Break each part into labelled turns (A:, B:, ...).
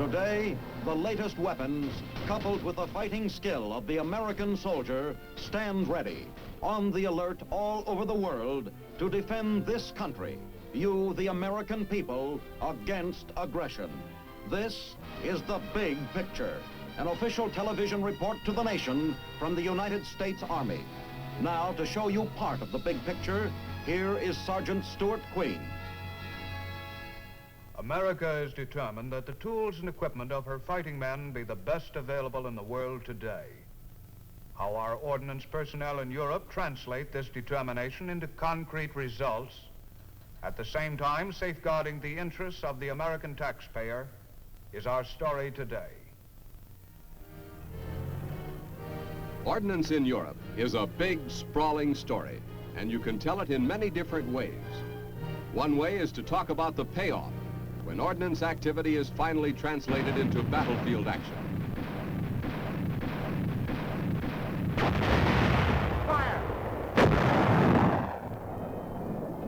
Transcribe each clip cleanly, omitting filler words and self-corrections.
A: Today, the latest weapons, coupled with the fighting skill of the American soldier, stand ready, on the alert all over the world to defend this country, you, the American people, against aggression. This is The Big Picture, an official television report to the nation from the United States Army. Now, to show you part of the big picture, here is Sergeant Stuart Queen.
B: America is determined that the tools and equipment of her fighting men be the best available in the world today. How our ordnance personnel in Europe translate this determination into concrete results, at the same time safeguarding the interests of the American taxpayer, is our story today.
C: Ordnance in Europe is a big, sprawling story, and you can tell it in many different ways. One way is to talk about the payoff, when ordnance activity is finally translated into battlefield action.
D: Fire!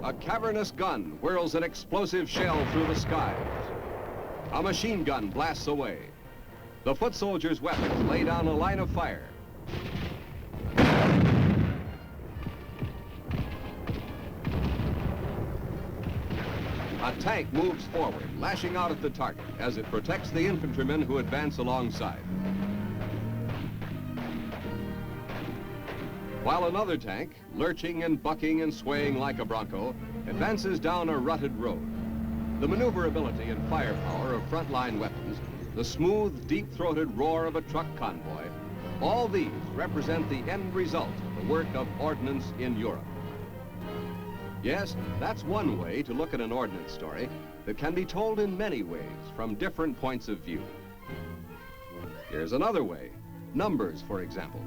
C: A cavernous gun whirls an explosive shell through the skies. A machine gun blasts away. The foot soldier's weapons lay down a line of fire. A tank moves forward, lashing out at the target as it protects the infantrymen who advance alongside. While another tank, lurching and bucking and swaying like a bronco, advances down a rutted road. The maneuverability and firepower of frontline weapons, the smooth, deep-throated roar of a truck convoy, all these represent the end result of the work of ordnance in Europe. Yes, that's one way to look at an ordnance story that can be told in many ways from different points of view. Here's another way. Numbers, for example.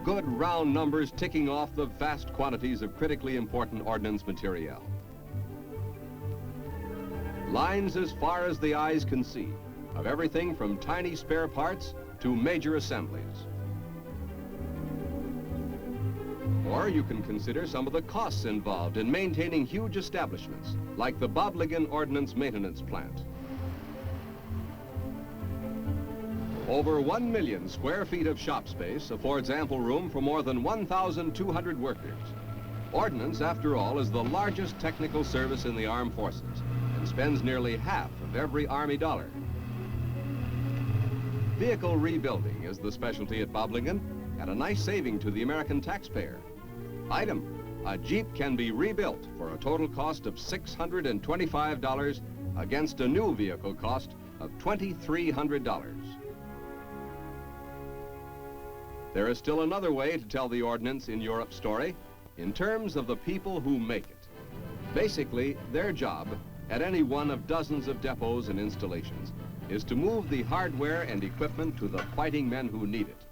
C: Good round numbers ticking off the vast quantities of critically important ordnance materiel. Lines as far as the eyes can see, of everything from tiny spare parts to major assemblies. Or you can consider some of the costs involved in maintaining huge establishments, like the Bobligan Ordnance Maintenance Plant. Over 1 million square feet of shop space affords ample room for more than 1,200 workers. Ordnance, after all, is the largest technical service in the armed forces and spends nearly half of every Army dollar. Vehicle rebuilding is the specialty at Bobligan, at a nice saving to the American taxpayer. Item, a Jeep can be rebuilt for a total cost of $625 against a new vehicle cost of $2,300. There is still another way to tell the ordnance in Europe story, in terms of the people who make it. Basically, their job, at any one of dozens of depots and installations, is to move the hardware and equipment to the fighting men who need it.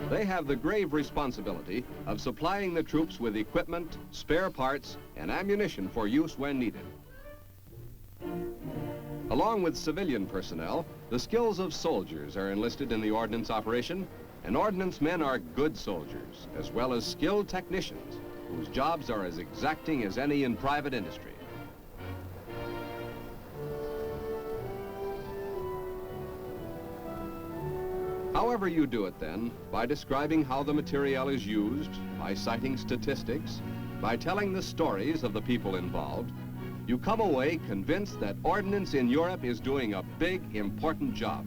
C: They have the grave responsibility of supplying the troops with equipment, spare parts, and ammunition for use when needed. Along with civilian personnel, the skills of soldiers are enlisted in the ordnance operation, and ordnance men are good soldiers, as well as skilled technicians, whose jobs are as exacting as any in private industry. However you do it then, by describing how the material is used, by citing statistics, by telling the stories of the people involved, you come away convinced that ordnance in Europe is doing a big, important job.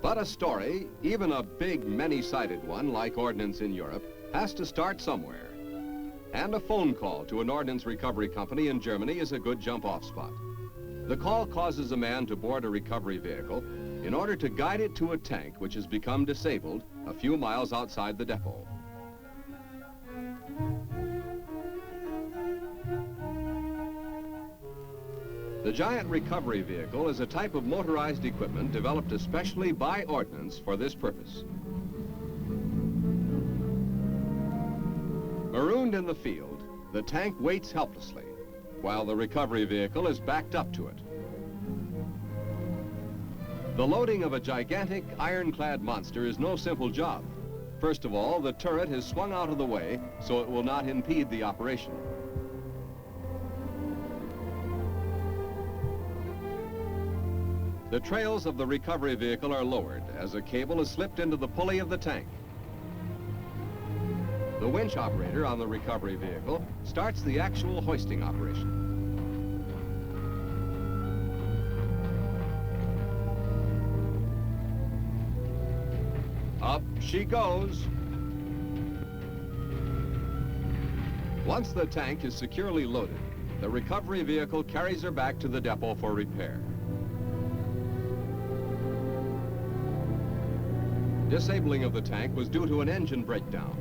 C: But a story, even a big, many-sided one like ordnance in Europe, has to start somewhere. And a phone call to an ordnance recovery company in Germany is a good jump-off spot. The call causes a man to board a recovery vehicle in order to guide it to a tank which has become disabled a few miles outside the depot. The giant recovery vehicle is a type of motorized equipment developed especially by ordnance for this purpose. Marooned in the field, the tank waits helplessly, while the recovery vehicle is backed up to it. The loading of a gigantic ironclad monster is no simple job. First of all, the turret is swung out of the way so it will not impede the operation. The trails of the recovery vehicle are lowered as a cable is slipped into the pulley of the tank. The winch operator on the recovery vehicle starts the actual hoisting operation. Up she goes. Once the tank is securely loaded, the recovery vehicle carries her back to the depot for repair. Disabling of the tank was due to an engine breakdown.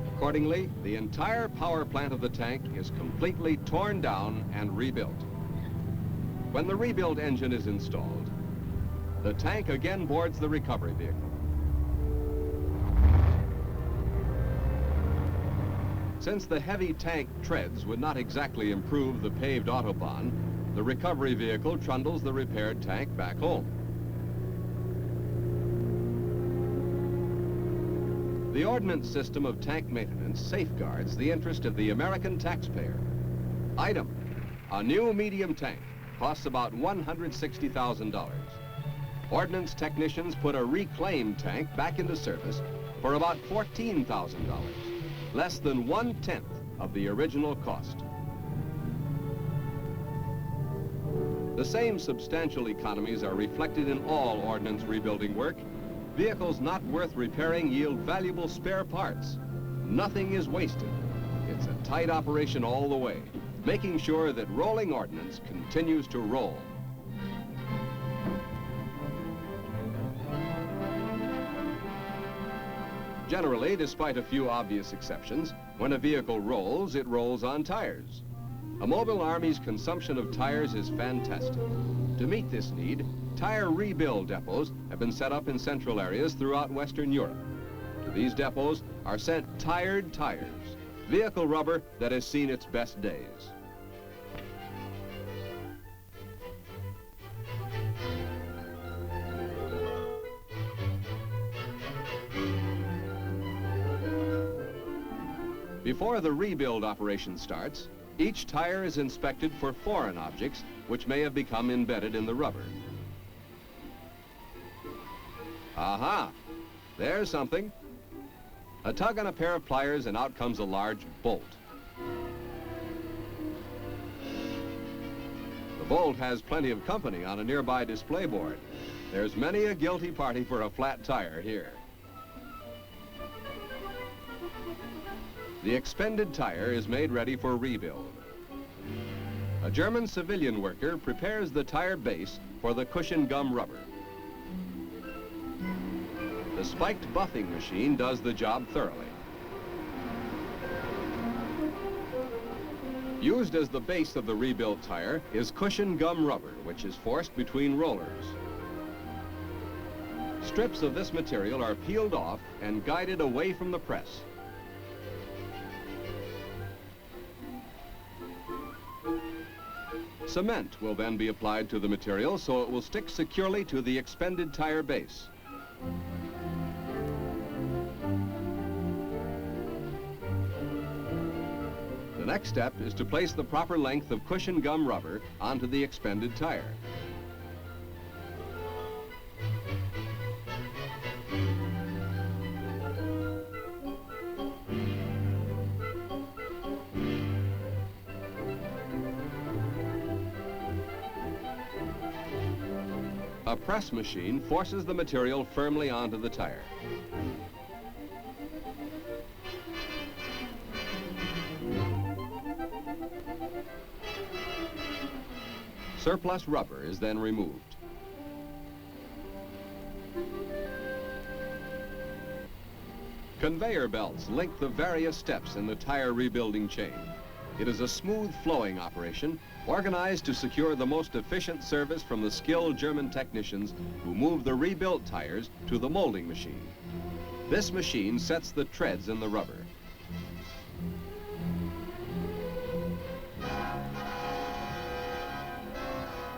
C: Accordingly, the entire power plant of the tank is completely torn down and rebuilt. When the rebuilt engine is installed, the tank again boards the recovery vehicle. Since the heavy tank treads would not exactly improve the paved autobahn, the recovery vehicle trundles the repaired tank back home. The Ordnance system of tank maintenance safeguards the interest of the American taxpayer. Item: a new medium tank costs about $160,000. Ordnance technicians put a reclaimed tank back into service for about $14,000. Less than 1/10 of the original cost. The same substantial economies are reflected in all Ordnance rebuilding work. Vehicles not worth repairing yield valuable spare parts. Nothing is wasted. It's a tight operation all the way, making sure that rolling Ordnance continues to roll. Generally, despite a few obvious exceptions, when a vehicle rolls, it rolls on tires. A mobile army's consumption of tires is fantastic. To meet this need, tire rebuild depots have been set up in central areas throughout Western Europe. To these depots are sent tired tires, vehicle rubber that has seen its best days. Before the rebuild operation starts, each tire is inspected for foreign objects which may have become embedded in the rubber. Aha! There's something. A tug on a pair of pliers and out comes a large bolt. The bolt has plenty of company on a nearby display board. There's many a guilty party for a flat tire here. The expended tire is made ready for rebuild. A German civilian worker prepares the tire base for the cushion gum rubber. The spiked buffing machine does the job thoroughly. Used as the base of the rebuilt tire is cushion gum rubber, which is forced between rollers. Strips of this material are peeled off and guided away from the press. Cement will then be applied to the material so it will stick securely to the expended tire base. The next step is to place the proper length of cushion gum rubber onto the expended tire. A press machine forces the material firmly onto the tire. Surplus rubber is then removed. Conveyor belts link the various steps in the tire rebuilding chain. It is a smooth flowing operation organized to secure the most efficient service from the skilled German technicians who move the rebuilt tires to the molding machine. This machine sets the treads in the rubber.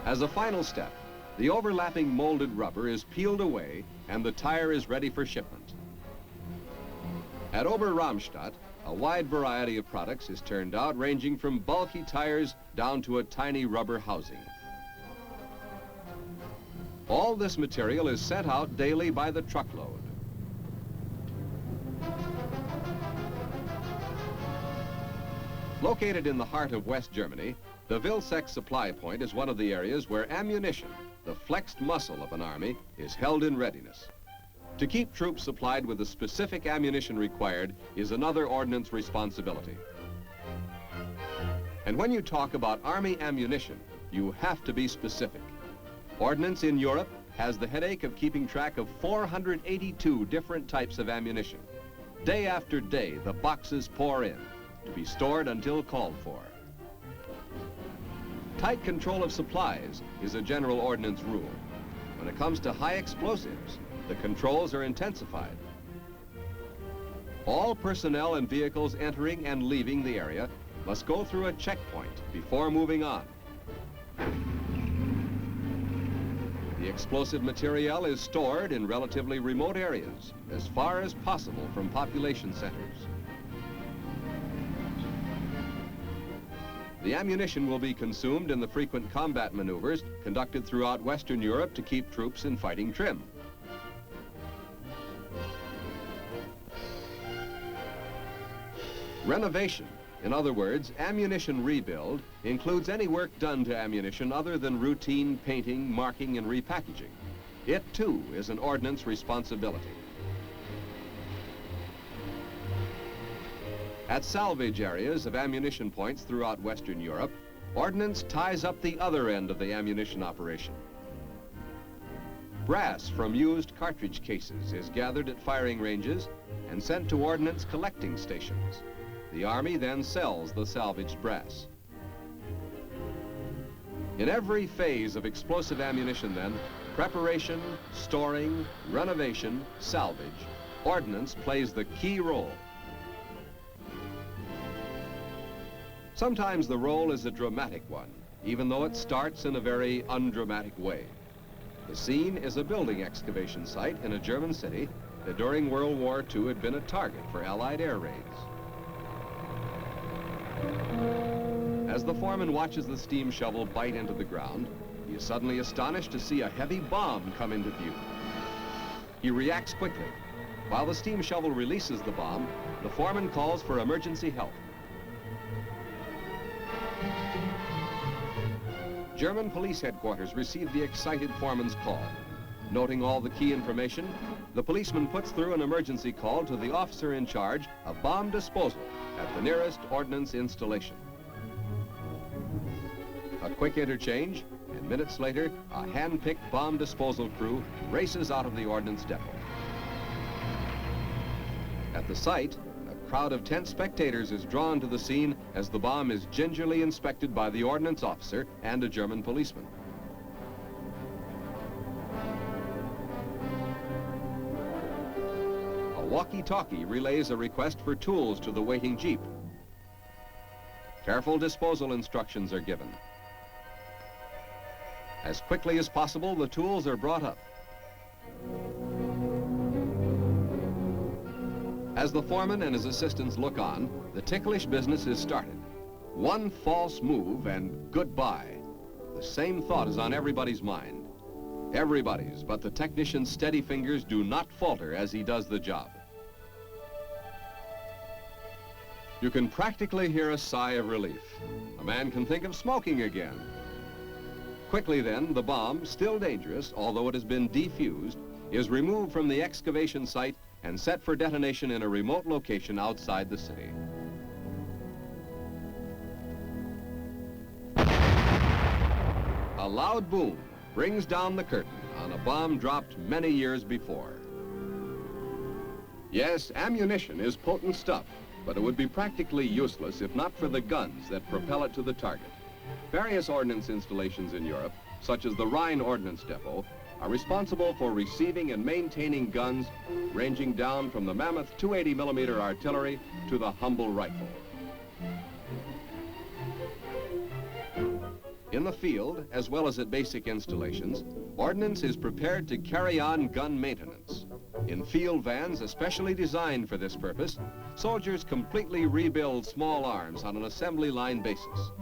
C: As a final step, the overlapping molded rubber is peeled away and the tire is ready for shipment. At Ober-Ramstadt, a wide variety of products is turned out, ranging from bulky tires down to a tiny rubber housing. All this material is sent out daily by the truckload. Located in the heart of West Germany, the Vilseck supply point is one of the areas where ammunition, the flexed muscle of an army, is held in readiness. To keep troops supplied with the specific ammunition required is another ordnance responsibility. And when you talk about Army ammunition, you have to be specific. Ordnance in Europe has the headache of keeping track of 482 different types of ammunition. Day after day, the boxes pour in, to be stored until called for. Tight control of supplies is a general ordnance rule. When it comes to high explosives, the controls are intensified. All personnel and vehicles entering and leaving the area must go through a checkpoint before moving on. The explosive material is stored in relatively remote areas, as far as possible from population centers. The ammunition will be consumed in the frequent combat maneuvers conducted throughout Western Europe to keep troops in fighting trim. Renovation, in other words, ammunition rebuild, includes any work done to ammunition other than routine painting, marking, and repackaging. It, too, is an ordnance responsibility. At salvage areas of ammunition points throughout Western Europe, ordnance ties up the other end of the ammunition operation. Brass from used cartridge cases is gathered at firing ranges and sent to ordnance collecting stations. The Army then sells the salvaged brass. In every phase of explosive ammunition then, preparation, storing, renovation, salvage, ordnance plays the key role. Sometimes the role is a dramatic one, even though it starts in a very undramatic way. The scene is a building excavation site in a German city that during World War II had been a target for Allied air raids. As the foreman watches the steam shovel bite into the ground, he is suddenly astonished to see a heavy bomb come into view. He reacts quickly. While the steam shovel releases the bomb, the foreman calls for emergency help. German police headquarters receive the excited foreman's call. Noting all the key information, the policeman puts through an emergency call to the officer in charge of bomb disposal at the nearest ordnance installation. A quick interchange, and minutes later, a hand-picked bomb disposal crew races out of the ordnance depot. At the site, a crowd of tense spectators is drawn to the scene as the bomb is gingerly inspected by the ordnance officer and a German policeman. A walkie-talkie relays a request for tools to the waiting jeep. Careful disposal instructions are given. As quickly as possible, the tools are brought up. As the foreman and his assistants look on, the ticklish business is started. One false move and goodbye. The same thought is on everybody's mind. Everybody's, but the technician's steady fingers do not falter as he does the job. You can practically hear a sigh of relief. A man can think of smoking again. Quickly then, the bomb, still dangerous, although it has been defused, is removed from the excavation site and set for detonation in a remote location outside the city. A loud boom brings down the curtain on a bomb dropped many years before. Yes, ammunition is potent stuff, but it would be practically useless if not for the guns that propel it to the target. Various ordnance installations in Europe, such as the Rhine Ordnance Depot, are responsible for receiving and maintaining guns ranging down from the mammoth 280mm artillery to the humble rifle. In the field, as well as at basic installations, ordnance is prepared to carry on gun maintenance. In field vans especially designed for this purpose, soldiers completely rebuild small arms on an assembly line basis.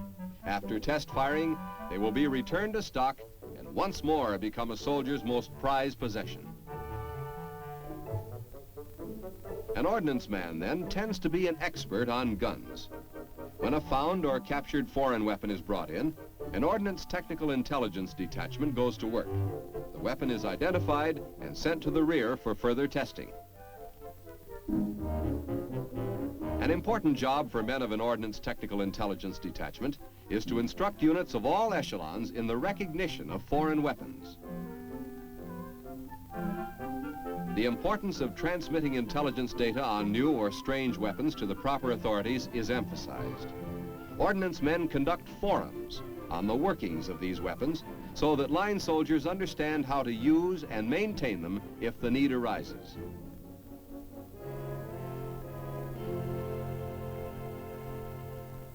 C: After test firing, they will be returned to stock and once more become a soldier's most prized possession. An ordnance man, then, tends to be an expert on guns. When a found or captured foreign weapon is brought in, an Ordnance Technical Intelligence Detachment goes to work. The weapon is identified and sent to the rear for further testing. An important job for men of an Ordnance Technical Intelligence Detachment is to instruct units of all echelons in the recognition of foreign weapons. The importance of transmitting intelligence data on new or strange weapons to the proper authorities is emphasized. Ordnance men conduct forums on the workings of these weapons so that line soldiers understand how to use and maintain them if the need arises.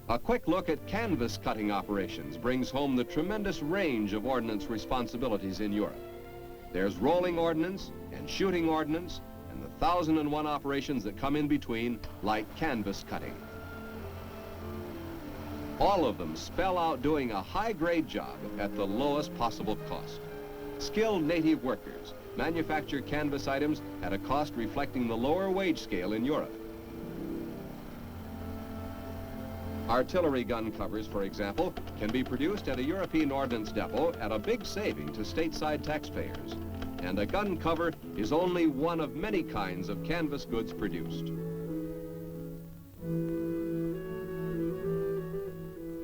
C: A quick look at canvas cutting operations brings home the tremendous range of ordnance responsibilities in Europe. There's rolling ordnance and shooting ordnance and the 1,001 operations that come in between, like canvas cutting. All of them spell out doing a high-grade job at the lowest possible cost. Skilled native workers manufacture canvas items at a cost reflecting the lower wage scale in Europe. Artillery gun covers, for example, can be produced at a European ordnance depot at a big saving to stateside taxpayers. And a gun cover is only one of many kinds of canvas goods produced.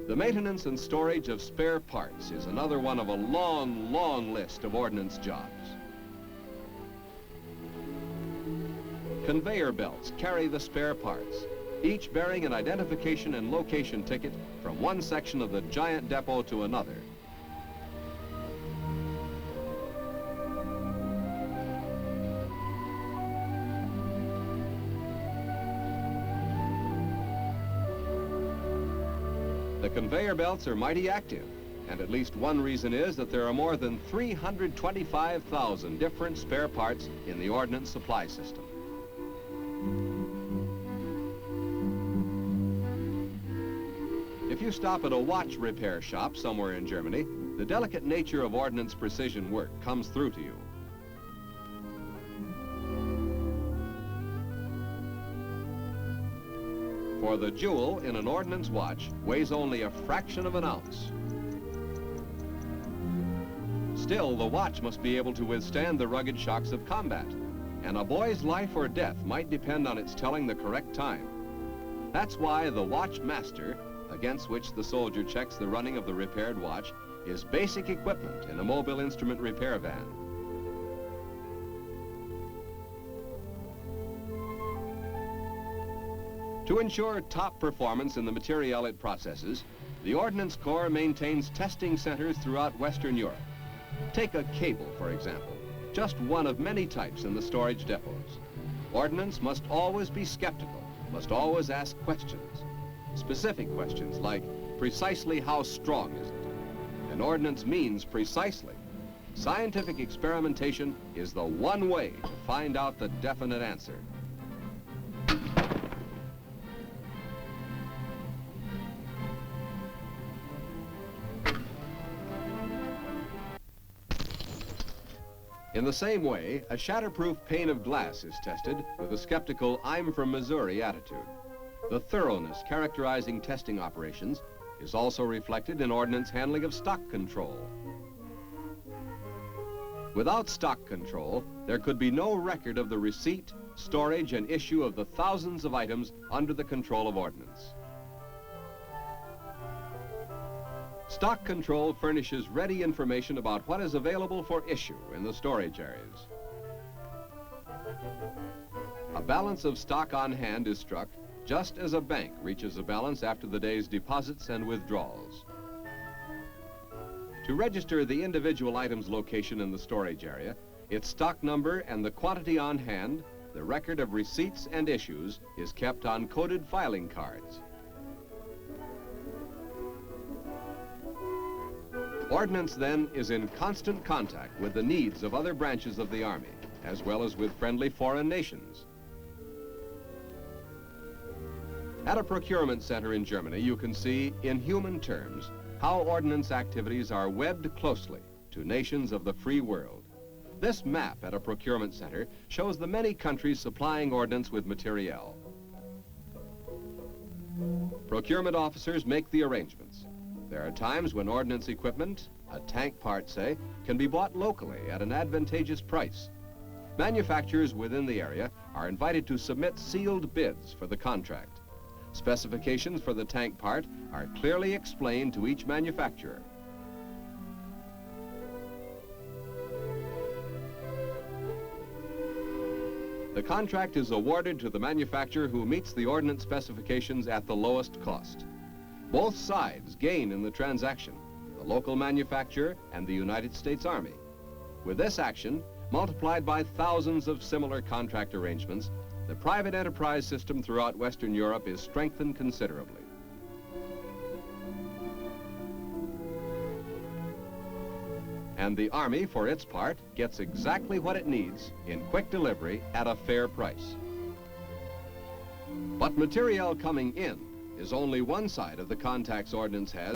C: The maintenance and storage of spare parts is another one of a long, long list of ordnance jobs. Conveyor belts carry the spare parts, each bearing an identification and location ticket from one section of the giant depot to another. The conveyor belts are mighty active, and at least one reason is that there are more than 325,000 different spare parts in the ordnance supply system. If you stop at a watch repair shop somewhere in Germany, the delicate nature of ordnance precision work comes through to you. For the jewel in an ordnance watch weighs only a fraction of an ounce. Still, the watch must be able to withstand the rugged shocks of combat, and a boy's life or death might depend on its telling the correct time. That's why the watch master, against which the soldier checks the running of the repaired watch, is basic equipment in a mobile instrument repair van. To ensure top performance in the materiel it processes, the Ordnance Corps maintains testing centers throughout Western Europe. Take a cable, for example, just one of many types in the storage depots. Ordnance must always be skeptical, must always ask questions. Specific questions like, precisely how strong is it? And ordnance means precisely. Scientific experimentation is the one way to find out the definite answer. In the same way, a shatterproof pane of glass is tested with a skeptical "I'm from Missouri" attitude. The thoroughness characterizing testing operations is also reflected in ordnance handling of stock control. Without stock control, there could be no record of the receipt, storage, and issue of the thousands of items under the control of ordnance. Stock control furnishes ready information about what is available for issue in the storage areas. A balance of stock on hand is struck just as a bank reaches a balance after the day's deposits and withdrawals. To register the individual item's location in the storage area, its stock number and the quantity on hand, the record of receipts and issues, is kept on coded filing cards. Ordnance, then, is in constant contact with the needs of other branches of the Army, as well as with friendly foreign nations. At a procurement center in Germany, you can see, in human terms, how ordnance activities are webbed closely to nations of the free world. This map at a procurement center shows the many countries supplying ordnance with materiel. Procurement officers make the arrangements. There are times when ordnance equipment, a tank part say, can be bought locally at an advantageous price. Manufacturers within the area are invited to submit sealed bids for the contract. Specifications for the tank part are clearly explained to each manufacturer. The contract is awarded to the manufacturer who meets the ordnance specifications at the lowest cost. Both sides gain in the transaction, the local manufacturer and the United States Army. With this action, multiplied by thousands of similar contract arrangements, the private enterprise system throughout Western Europe is strengthened considerably. And the Army, for its part, gets exactly what it needs in quick delivery at a fair price. But materiel coming in is only one side of the contacts ordnance has.